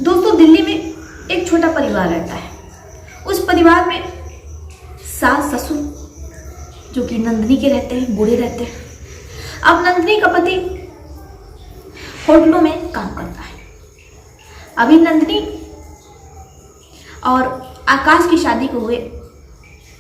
दोस्तों, दिल्ली में एक छोटा परिवार रहता है। उस परिवार में सास ससुर जो कि नंदिनी के रहते हैं, बूढ़े रहते हैं। अब नंदिनी का पति होटलों में काम करता है। अभी नंदिनी और आकाश की शादी को हुए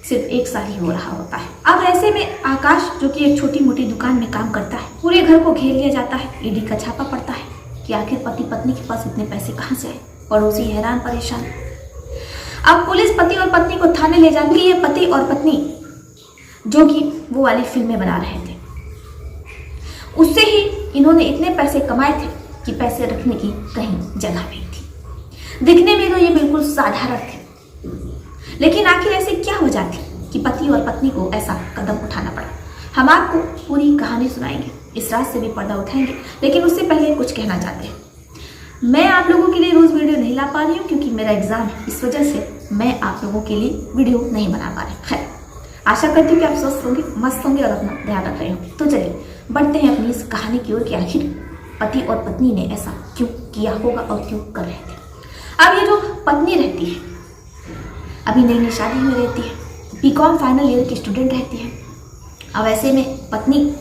सिर्फ 1 साल ही हो रहा होता है। अब ऐसे में आकाश जो कि एक छोटी मोटी दुकान में काम करता है, पूरे घर को घेर लिया जाता है। ईडी का छापा पड़ता है कि आखिर पति पत्नी के पास इतने पैसे कहाँ से आए। पड़ोसी हैरान परेशान। अब पुलिस पति और पत्नी को थाने ले जाती है। ये पति और पत्नी जो कि वो वाली फिल्में बना रहे थे, उससे ही इन्होंने इतने पैसे कमाए थे कि पैसे रखने की कहीं जगह नहीं थी। दिखने में तो ये बिल्कुल साधारण थे, लेकिन आखिर ऐसी क्या वजह थी कि पति और पत्नी को ऐसा कदम उठाना पड़ा। हम आपको पूरी कहानी सुनाएंगे, इस रात से भी पर्दा उठाएंगे। लेकिन उससे पहले कुछ कहना चाहते हैं। मैं आप लोगों के लिए रोज वीडियो नहीं ला पा रही हूँ क्योंकि मेरा एग्जाम है, इस वजह से मैं आप लोगों के लिए वीडियो नहीं बना पा रही। खैर, आशा करती हूँ कि आप स्वस्थ होंगे, मस्त होंगे और अपना ध्यान रख रहे होंगे। तो चलिए बढ़ते हैं अपनी इस कहानी की ओर कि आखिर पति और पत्नी ने ऐसा क्यों किया होगा और क्यों कर रहे थे। अब ये जो पत्नी रहती है, अभी नई नई शादी में रहती है, बीकॉम फाइनल ईयर की स्टूडेंट रहती है। अब ऐसे में पत्नी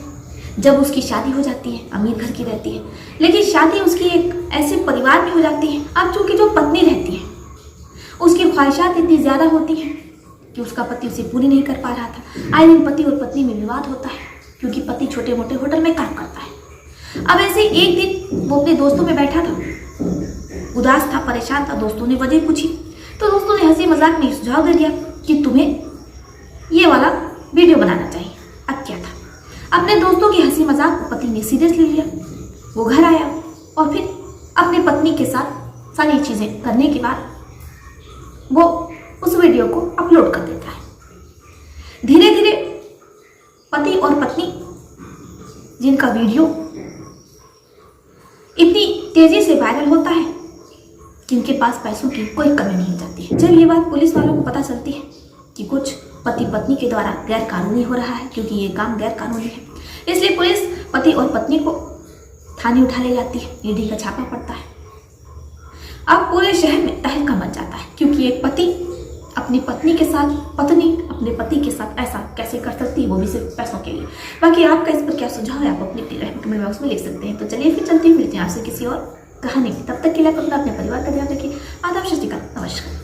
जब उसकी शादी हो जाती है, अमीर घर की रहती है, लेकिन शादी उसकी एक ऐसे परिवार में हो जाती है। अब चूंकि जो पत्नी रहती है उसकी ख्वाहिशात इतनी ज़्यादा होती हैं कि उसका पति उसे पूरी नहीं कर पा रहा था। आए दिन पति और पत्नी में विवाद होता है क्योंकि पति छोटे मोटे होटल में काम करता है। अब ऐसे एक दिन वो अपने दोस्तों में बैठा था, उदास था, परेशान था। दोस्तों ने वजह पूछी तो दोस्तों ने हंसी मजाक में सुझाव दे दिया कि तुम्हें ये वाला वीडियो बनाना चाहिए। अब क्या था, अपने दोस्तों की हंसी मजाक को पति ने सीरियस ले लिया। वो घर आया और फिर अपने पत्नी के साथ सारी चीज़ें करने के बाद वो उस वीडियो को अपलोड कर देता है। धीरे धीरे पति और पत्नी जिनका वीडियो इतनी तेजी से वायरल होता है कि उनके पास पैसों की कोई कमी नहीं जाती है। जब ये बात पुलिस वालों को पता चलती है कि कुछ पति पत्नी के द्वारा गैर कानूनी हो रहा है, क्योंकि ये काम गैर कानूनी है, इसलिए पुलिस पति और पत्नी को थाने उठा ले जाती है। ईडी का छापा पड़ता है। अब पूरे शहर में तहलका मच जाता है क्योंकि एक पति अपनी पत्नी के साथ, पत्नी अपने पति के साथ ऐसा कैसे कर सकती है, वो भी सिर्फ पैसों के लिए। बाकी आपका इस पर क्या सुझाव है, आप अपनी कमेंट बॉक्स में लिख सकते हैं। तो चलिए फिर चलते हैं, मिलते हैं आपसे किसी और कहानी में। तब तक के लिए आप अपना अपने परिवार का ध्यान रखिए। आदाब, सत श्री अकाल, नमस्कार।